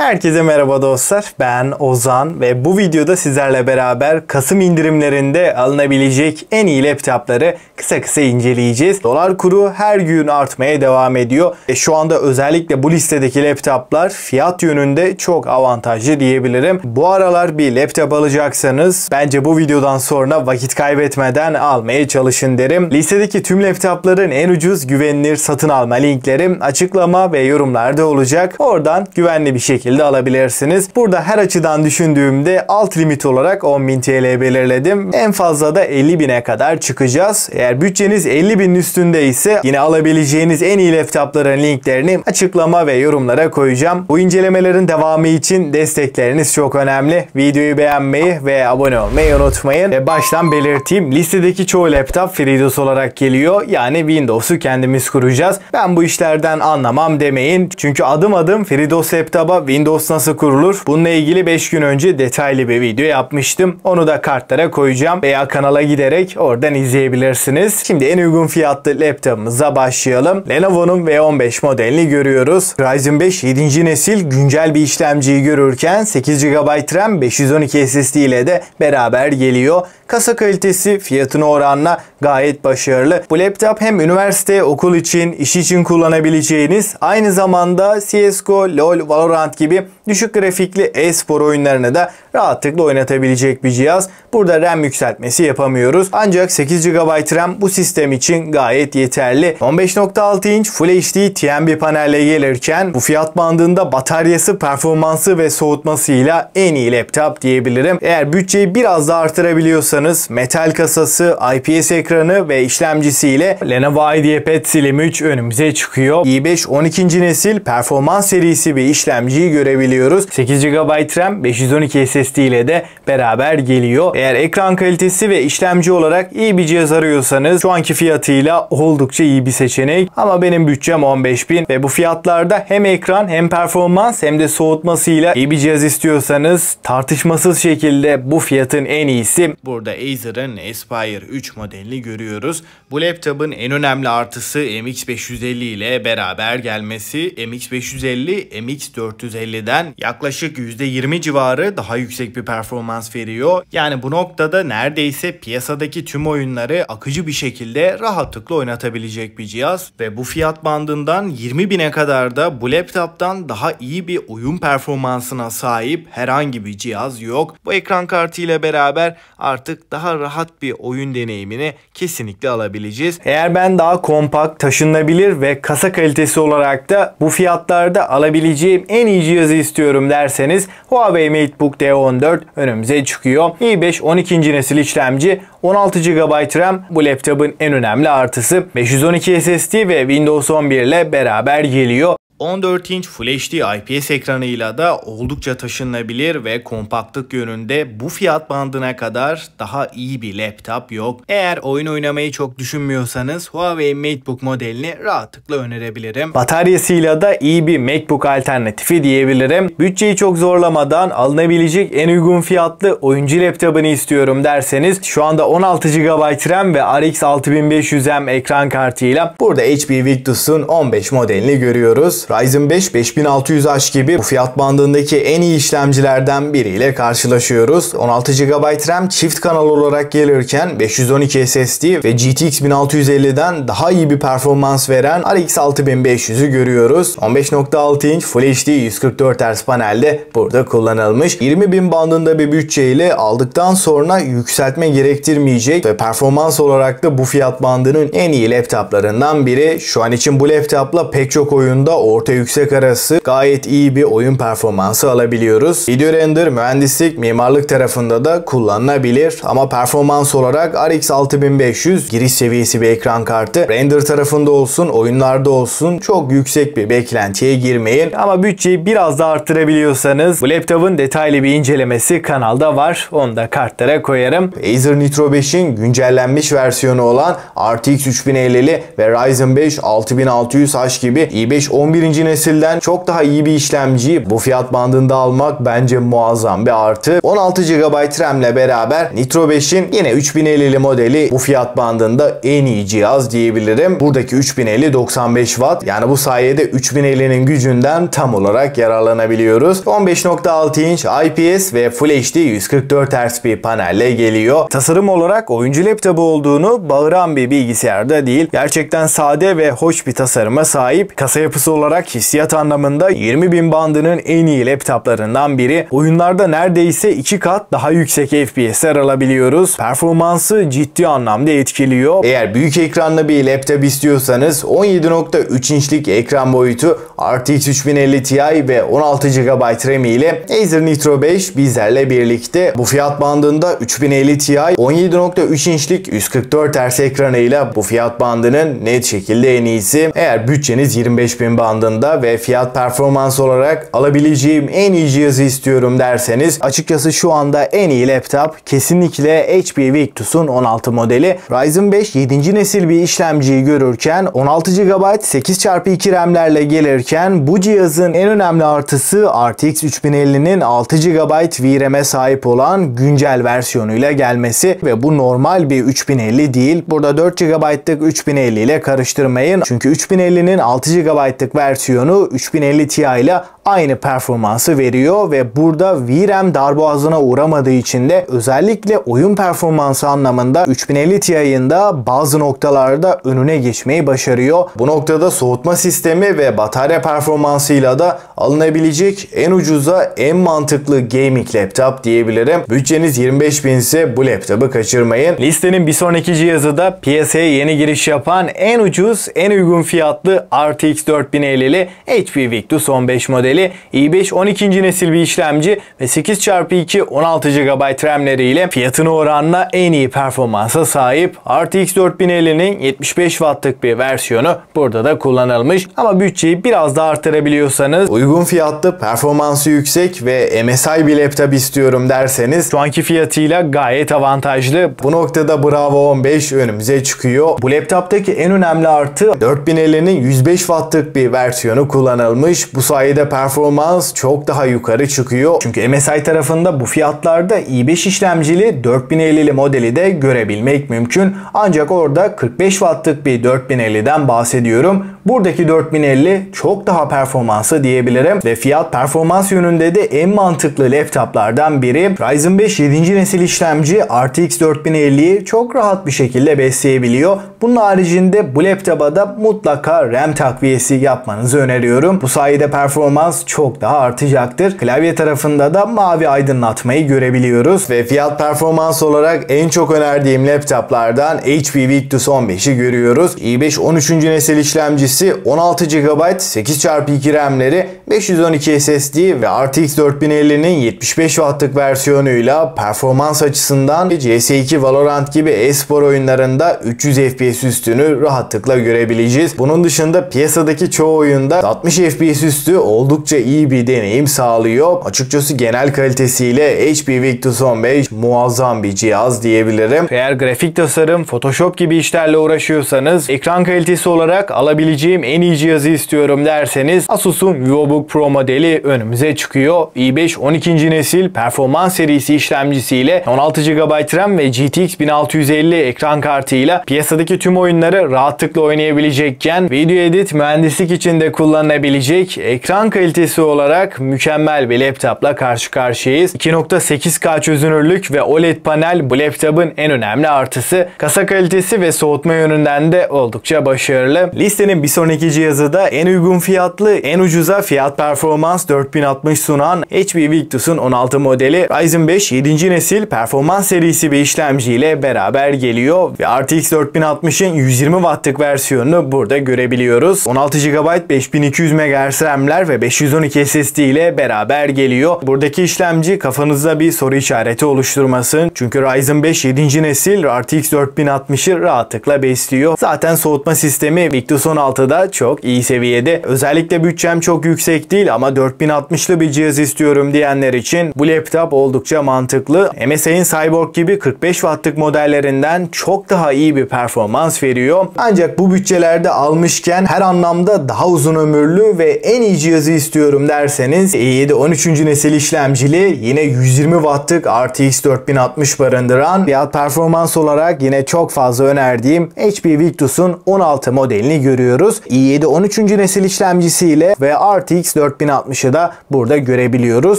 Herkese merhaba dostlar, ben Ozan ve bu videoda sizlerle beraber Kasım indirimlerinde alınabilecek en iyi laptopları kısa inceleyeceğiz. Dolar kuru her gün artmaya devam ediyor. Şu anda özellikle bu listedeki laptoplar fiyat yönünde çok avantajlı diyebilirim. Bu aralar bir laptop alacaksanız bence bu videodan sonra vakit kaybetmeden almaya çalışın derim. Listedeki tüm laptopların en ucuz güvenilir satın alma linklerim açıklama ve yorumlarda olacak. Oradan güvenli bir şekilde alabilirsiniz. Burada her açıdan düşündüğümde alt limit olarak 10.000 TL belirledim. En fazla da 50.000'e kadar çıkacağız. Eğer bütçeniz 50.000'in üstünde ise yine alabileceğiniz en iyi laptopların linklerini açıklama ve yorumlara koyacağım. Bu incelemelerin devamı için destekleriniz çok önemli. Videoyu beğenmeyi ve abone olmayı unutmayın. Ve baştan belirteyim. Listedeki çoğu laptop FreeDOS olarak geliyor. Yani Windows'u kendimiz kuracağız. Ben bu işlerden anlamam demeyin. Çünkü adım adım FreeDOS laptopa Windows nasıl kurulur? Bununla ilgili 5 gün önce detaylı bir video yapmıştım. Onu da kartlara koyacağım veya kanala giderek oradan izleyebilirsiniz. Şimdi en uygun fiyatlı laptopumuza başlayalım. Lenovo'nun V15 modelini görüyoruz. Ryzen 5 7. nesil güncel bir işlemciyi görürken 8 GB RAM 512 SSD ile de beraber geliyor. Kasa kalitesi fiyatına oranla gayet başarılı. Bu laptop hem üniversite, okul için, iş için kullanabileceğiniz, aynı zamanda CSGO, LoL, Valorant gibi düşük grafikli e-spor oyunlarını da rahatlıkla oynatabilecek bir cihaz. Burada RAM yükseltmesi yapamıyoruz. Ancak 8 GB RAM bu sistem için gayet yeterli. 15.6 inç Full HD TNB panelle gelirken bu fiyat bandında bataryası, performansı ve soğutmasıyla en iyi laptop diyebilirim. Eğer bütçeyi biraz daha artırabiliyorsanız metal kasası, IPS ekranı ve işlemcisiyle Lenovo IdeaPad Slim 3 önümüze çıkıyor. i5 12. nesil performans serisi bir işlemciyi görebiliyoruz. 8 GB RAM 512 SSD ile de beraber geliyor. Eğer ekran kalitesi ve işlemci olarak iyi bir cihaz arıyorsanız şu anki fiyatıyla oldukça iyi bir seçenek. Ama benim bütçem 15.000 ve bu fiyatlarda hem ekran hem performans hem de soğutmasıyla iyi bir cihaz istiyorsanız tartışmasız şekilde bu fiyatın en iyisi. Burada Acer'ın Aspire 3 modelini görüyoruz. Bu laptopun en önemli artısı MX550 ile beraber gelmesi. MX550 MX450'den yaklaşık %20 civarı daha yüksek bir performans veriyor. Yani bu noktada neredeyse piyasadaki tüm oyunları akıcı bir şekilde rahatlıkla oynatabilecek bir cihaz ve bu fiyat bandından 20.000'e kadar da bu laptoptan daha iyi bir oyun performansına sahip herhangi bir cihaz yok. Bu ekran kartı ile beraber artık daha rahat bir oyun deneyimini kesinlikle alabileceğiz. Eğer ben daha kompakt, taşınabilir ve kasa kalitesi olarak da bu fiyatlarda alabileceğim en iyi cihazı istiyorum derseniz Huawei MateBook D14 önümüze çıkıyor. i5 12. nesil işlemci, 16 GB RAM bu laptopun en önemli artısı. 512 SSD ve Windows 11 ile beraber geliyor. 14 inç Full HD IPS ekranıyla da oldukça taşınabilir ve kompaktlık yönünde bu fiyat bandına kadar daha iyi bir laptop yok. Eğer oyun oynamayı çok düşünmüyorsanız Huawei MateBook modelini rahatlıkla önerebilirim. Bataryasıyla da iyi bir MacBook alternatifi diyebilirim. Bütçeyi çok zorlamadan alınabilecek en uygun fiyatlı oyuncu laptopunu istiyorum derseniz şu anda 16 GB RAM ve RX 6500M ekran kartıyla burada HP Victus'un 15 modelini görüyoruz. Ryzen 5 5600H gibi bu fiyat bandındaki en iyi işlemcilerden biriyle karşılaşıyoruz. 16 GB RAM çift kanal olarak gelirken 512 SSD ve GTX 1650'den daha iyi bir performans veren RX 6500'ü görüyoruz. 15.6 inç Full HD 144 Hz panelde burada kullanılmış. 20.000 bandında bir bütçeyle aldıktan sonra yükseltme gerektirmeyecek ve performans olarak da bu fiyat bandının en iyi laptoplarından biri. Şu an için bu laptopla pek çok oyunda orta yüksek arası gayet iyi bir oyun performansı alabiliyoruz. Video render, mühendislik, mimarlık tarafında da kullanılabilir ama performans olarak RX 6500 giriş seviyesi bir ekran kartı. Render tarafında olsun, oyunlarda olsun çok yüksek bir beklentiye girmeyin. Ama bütçeyi biraz daha arttırabiliyorsanız bu laptopun detaylı bir incelemesi kanalda var. Onu da kartlara koyarım. Acer Nitro 5'in güncellenmiş versiyonu olan RTX 3050'li ve Ryzen 5 6600H gibi i5 11. birinci nesilden çok daha iyi bir işlemciyi bu fiyat bandında almak bence muazzam bir artı. 16 GB RAM ile beraber Nitro 5'in yine 3050'li modeli bu fiyat bandında en iyi cihaz diyebilirim. Buradaki 3050 95 Watt, yani bu sayede 3050'nin gücünden tam olarak yararlanabiliyoruz. 15.6 inç IPS ve Full HD 144 Hz bir panelle geliyor. Tasarım olarak oyuncu laptopu olduğunu bağıran bir bilgisayarda değil. Gerçekten sade ve hoş bir tasarıma sahip. Kasa yapısı olarak hissiyat anlamında 20.000 bandının en iyi laptoplarından biri. Oyunlarda neredeyse 2 kat daha yüksek FPS'ler alabiliyoruz. Performansı ciddi anlamda etkiliyor. Eğer büyük ekranlı bir laptop istiyorsanız 17.3 inçlik ekran boyutu, RTX 3050 Ti ve 16 GB RAM ile Acer Nitro 5 bizlerle birlikte. Bu fiyat bandında 3050 Ti 17.3 inçlik 144 Hz ekranıyla bu fiyat bandının net şekilde en iyisi. Eğer bütçeniz 25.000 bandında ve fiyat performans olarak alabileceğim en iyi cihazı istiyorum derseniz, açıkçası şu anda en iyi laptop kesinlikle HP Victus'un 16 modeli. Ryzen 5 7. nesil bir işlemciyi görürken 16 GB 8x2 RAM'lerle gelirken bu cihazın en önemli artısı RTX 3050'nin 6 GB VRAM'e sahip olan güncel versiyonuyla gelmesi ve bu normal bir 3050 değil. Burada 4 GB'lık 3050 ile karıştırmayın. Çünkü 3050'nin 6 GB'lık versiyonu 3050 Ti ile aynı performansı veriyor ve burada VRAM darboğazına uğramadığı için de özellikle oyun performansı anlamında 3050 Ti'nin de bazı noktalarda önüne geçmeyi başarıyor. Bu noktada soğutma sistemi ve batarya performansıyla da alınabilecek en ucuza en mantıklı gaming laptop diyebilirim. Bütçeniz 25.000 ise bu laptopu kaçırmayın. Listenin bir sonraki cihazı da piyasaya yeni giriş yapan en ucuz, en uygun fiyatlı RTX 4050'li HP Victus 15 modeli. i5 12. nesil bir işlemci ve 8x2 16 GB RAM'leriyle fiyatına oranla en iyi performansa sahip. RTX 4050'nin 75 Watt'lık bir versiyonu burada da kullanılmış. Ama bütçeyi biraz daha arttırabiliyorsanız, uygun fiyatlı, performansı yüksek ve MSI bir laptop istiyorum derseniz şu anki fiyatıyla gayet avantajlı. Bu noktada Bravo 15 önümüze çıkıyor. Bu laptoptaki en önemli artı 4050'nin 105 Watt'lık bir versiyonu kullanılmış. Bu sayede performans çok daha yukarı çıkıyor. Çünkü MSI tarafında bu fiyatlarda i5 işlemcili 4050'li modeli de görebilmek mümkün. Ancak orada 45 Watt'lık bir 4050'den bahsediyorum. Buradaki 4050 çok daha performanslı diyebilirim ve fiyat performans yönünde de en mantıklı laptoplardan biri. Ryzen 5 7. nesil işlemci RTX 4050'yi çok rahat bir şekilde besleyebiliyor. Bunun haricinde bu laptopa da mutlaka RAM takviyesi yapmanızı öneriyorum. Bu sayede performans çok daha artacaktır. Klavye tarafında da mavi aydınlatmayı görebiliyoruz ve fiyat performans olarak en çok önerdiğim laptoplardan HP Victus 15'i görüyoruz. i5 13. nesil işlemcisi, 16 GB 8x2 RAM'leri, 512 SSD ve RTX 4050'nin 75 Watt'lık versiyonuyla performans açısından CS2, Valorant gibi e-spor oyunlarında 300 FPS üstünü rahatlıkla görebileceğiz. Bunun dışında piyasadaki çoğu oyunda 60 FPS üstü oldukça iyi bir deneyim sağlıyor. Açıkçası genel kalitesiyle HP Victus 15 muazzam bir cihaz diyebilirim. Eğer grafik tasarım, Photoshop gibi işlerle uğraşıyorsanız, ekran kalitesi olarak alabileceğim en iyi cihazı istiyorum derseniz Asus'un VivoBook Pro modeli önümüze çıkıyor. i5 12. nesil performans serisi işlemcisiyle 16 GB RAM ve GTX 1650 ekran kartıyla piyasadaki tüm oyunları rahatlıkla oynayabilecekken, video edit, mühendislik için de kullanılabilecek ekran kalitesi olarak mükemmel bir laptopla karşı karşıyayız. 2.8K çözünürlük ve OLED panel bu laptopun en önemli artısı. Kasa kalitesi ve soğutma yönünden de oldukça başarılı. Listenin bir sonraki cihazı da en uygun fiyatlı, en ucuza fiyat performans 4060 sunan HP Victus'un 16 modeli. Ryzen 5 7. nesil performans serisi bir işlemciyle beraber geliyor ve RTX 4060'ın 120 Watt'lık versiyonunu burada görebiliyoruz. 16 GB 5200 MHz RAM'ler ve 512 SSD ile beraber geliyor. Buradaki işlemci kafanızda bir soru işareti oluşturmasın. Çünkü Ryzen 5 7. nesil RTX 4060'ı rahatlıkla besliyor. Zaten soğutma sistemi Victus fiyatı da çok iyi seviyede. Özellikle bütçem çok yüksek değil ama 4060'lı bir cihaz istiyorum diyenler için bu laptop oldukça mantıklı. MSI'nin Cyborg gibi 45 wattlık modellerinden çok daha iyi bir performans veriyor. Ancak bu bütçelerde almışken her anlamda daha uzun ömürlü ve en iyi cihazı istiyorum derseniz i7 13. nesil işlemcili yine 120 wattlık RTX 4060 barındıran fiyat performans olarak yine çok fazla önerdiğim HP Victus'un 16 modelini görüyoruz. i7 13. nesil işlemcisiyle ve RTX 4060'ı da burada görebiliyoruz.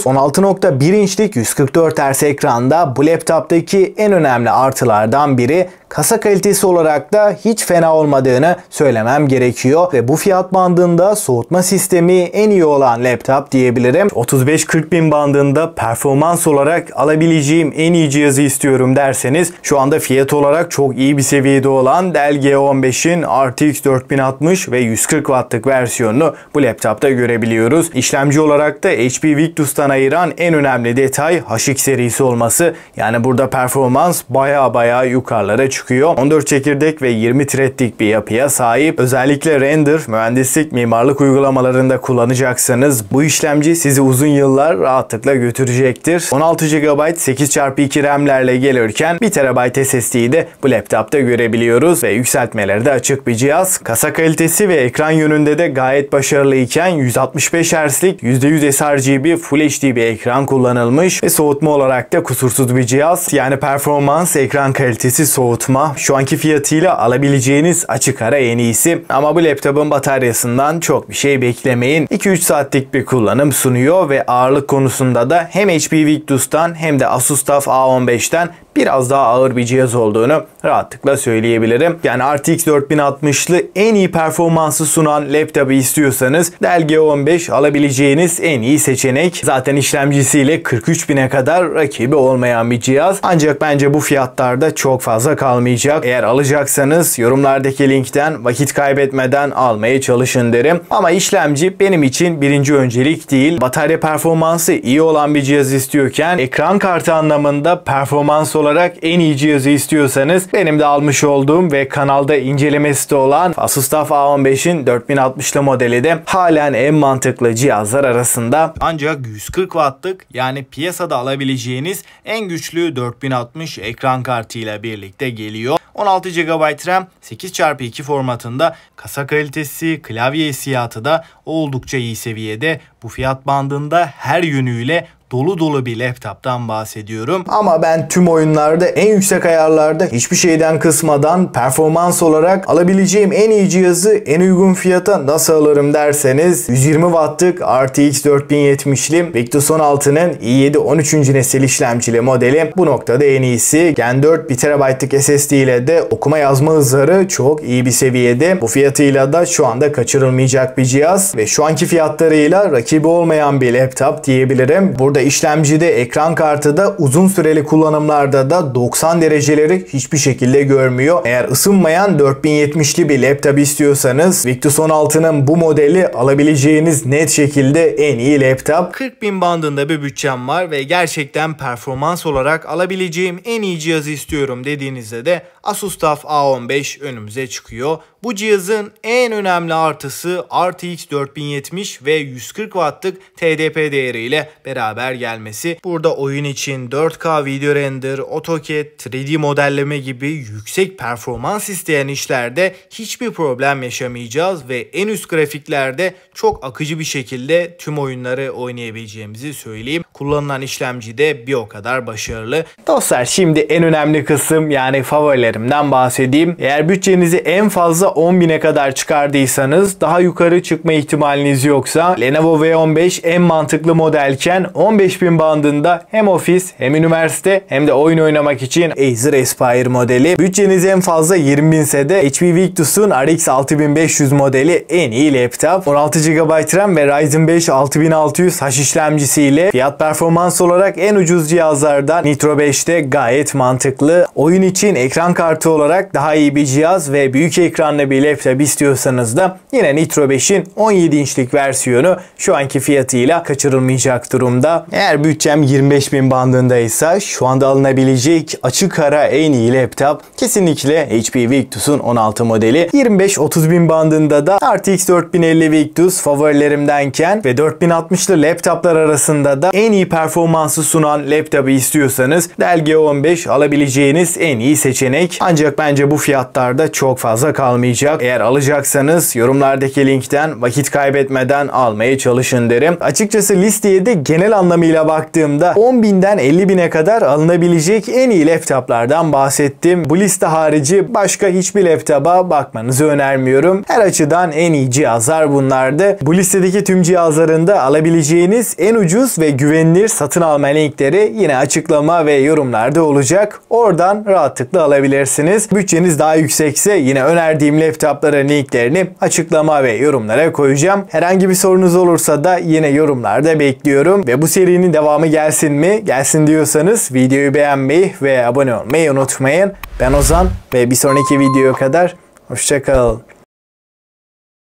16.1 inçlik 144 Hz ekranda bu laptoptaki en önemli artılardan biri. Kasa kalitesi olarak da hiç fena olmadığını söylemem gerekiyor ve bu fiyat bandında soğutma sistemi en iyi olan laptop diyebilirim. 35-40 bin bandında performans olarak alabileceğim en iyi cihazı istiyorum derseniz şu anda fiyat olarak çok iyi bir seviyede olan Dell G15'in RTX 4060 ve 140 wattlık versiyonunu bu laptopta görebiliyoruz. İşlemci olarak da HP Victus'tan ayıran en önemli detay HX serisi olması. Yani burada performans baya yukarılara çıkıyor. 14 çekirdek ve 20 threadlik bir yapıya sahip. Özellikle render, mühendislik, mimarlık uygulamalarında kullanacaksanız bu işlemci sizi uzun yıllar rahatlıkla götürecektir. 16 GB 8x2 RAM'lerle gelirken 1 TB SSD'yi de bu laptopta görebiliyoruz ve yükseltmeleri de açık bir cihaz. Kasa kalitesi ve ekran yönünde de gayet başarılıyken 165 Hz'lik %100 sRGB Full HD bir ekran kullanılmış ve soğutma olarak da kusursuz bir cihaz. Yani performans, ekran kalitesi, soğutma şu anki fiyatıyla alabileceğiniz açık ara en iyisi. Ama bu laptopun bataryasından çok bir şey beklemeyin. 2-3 saatlik bir kullanım sunuyor ve ağırlık konusunda da hem HP Victus'tan hem de Asus TUF A15'ten biraz daha ağır bir cihaz olduğunu rahatlıkla söyleyebilirim. Yani RTX 4060'lı en iyi performansı sunan laptopu istiyorsanız Dell G15 alabileceğiniz en iyi seçenek. Zaten işlemcisiyle 43.000'e kadar rakibi olmayan bir cihaz. Ancak bence bu fiyatlarda çok fazla kalmayacak. Eğer alacaksanız yorumlardaki linkten vakit kaybetmeden almaya çalışın derim. Ama işlemci benim için birinci öncelik değil. Batarya performansı iyi olan bir cihaz istiyorken ekran kartı anlamında performans olarak en iyi cihazı istiyorsanız benim de almış olduğum ve kanalda incelemesi de olan Asus TUF A15'in 4060'lı modeli de halen en mantıklı cihazlar arasında. Ancak 140 wattlık yani piyasada alabileceğiniz en güçlü 4060 ekran kartıyla birlikte geliyor. 16 GB RAM 8x2 formatında, kasa kalitesi, klavye hissiyatı da oldukça iyi seviyede. Bu fiyat bandında her yönüyle dolu bir laptoptan bahsediyorum. Ama ben tüm oyunlarda en yüksek ayarlarda hiçbir şeyden kısmadan performans olarak alabileceğim en iyi cihazı en uygun fiyata nasıl alırım derseniz 120 wattlık RTX 4070'li Victus 16'nın i7 13. nesil işlemcili modeli bu noktada en iyisi. Gen 4 1 TB'lık SSD ile de okuma yazma hızları çok iyi bir seviyede. Bu fiyatıyla da şu anda kaçırılmayacak bir cihaz ve şu anki fiyatlarıyla rakibi olmayan bir laptop diyebilirim. Burada işlemcide, ekran kartı da uzun süreli kullanımlarda da 90 dereceleri hiçbir şekilde görmüyor. Eğer ısınmayan 4070'li bir laptop istiyorsanız Victus 16'nın bu modeli alabileceğiniz net şekilde en iyi laptop. 40.000 bandında bir bütçem var ve gerçekten performans olarak alabileceğim en iyi cihazı istiyorum dediğinizde de Asus TUF A15 önümüze çıkıyor. Bu cihazın en önemli artısı RTX 4070 ve 140 wattlık TDP değeriyle beraber gelmesi. Burada oyun için 4K video render, AutoCAD, 3D modelleme gibi yüksek performans isteyen işlerde hiçbir problem yaşamayacağız ve en üst grafiklerde çok akıcı bir şekilde tüm oyunları oynayabileceğimizi söyleyeyim. Kullanılan işlemci de bir o kadar başarılı. Dostlar, şimdi en önemli kısım yani favorilerimden bahsedeyim. Eğer bütçenizi en fazla 10.000'e kadar çıkardıysanız, daha yukarı çıkma ihtimaliniz yoksa Lenovo V15 en mantıklı modelken 15.000 bandında hem ofis hem üniversite hem de oyun oynamak için Acer Aspire modeli. Bütçeniz en fazla 20.000 ise de HP Victus'un RX 6500 modeli en iyi laptop. 16 GB RAM ve Ryzen 5 6600H işlemcisiyle fiyat performans olarak en ucuz cihazlardan Nitro 5'te gayet mantıklı. Oyun için ekran kartı olarak daha iyi bir cihaz ve büyük ekranlı bir laptop istiyorsanız da yine Nitro 5'in 17 inçlik versiyonu şu anki fiyatıyla kaçırılmayacak durumda. Eğer bütçem 25.000 bandındaysa şu anda alınabilecek açık ara en iyi laptop kesinlikle HP Victus'un 16 modeli. 25-30.000 bandında da RTX 4050 Victus favorilerimdenken ve 4060'lı laptoplar arasında da en iyi performansı sunan laptopu istiyorsanız Dell G15 alabileceğiniz en iyi seçenek. Ancak bence bu fiyatlarda çok fazla kalmayacak. Eğer alacaksanız yorumlardaki linkten vakit kaybetmeden almaya çalışın derim. Açıkçası listeye de genel anlamıyla baktığımda 10.000'den 50.000'e kadar alınabilecek en iyi laptoplardan bahsettim. Bu liste harici başka hiçbir laptopa bakmanızı önermiyorum. Her açıdan en iyi cihazlar bunlardı. Bu listedeki tüm cihazların da alabileceğiniz en ucuz ve güvenilir satın alma linkleri yine açıklama ve yorumlarda olacak. Oradan rahatlıkla alabilirsiniz. Bütçeniz daha yüksekse yine önerdiğim laptopların linklerini açıklama ve yorumlara koyacağım. Herhangi bir sorunuz olursa da yine yorumlarda bekliyorum. Ve bu serinin devamı gelsin mi? Gelsin diyorsanız videoyu beğenmeyi ve abone olmayı unutmayın. Ben Ozan ve bir sonraki videoya kadar hoşça kalın.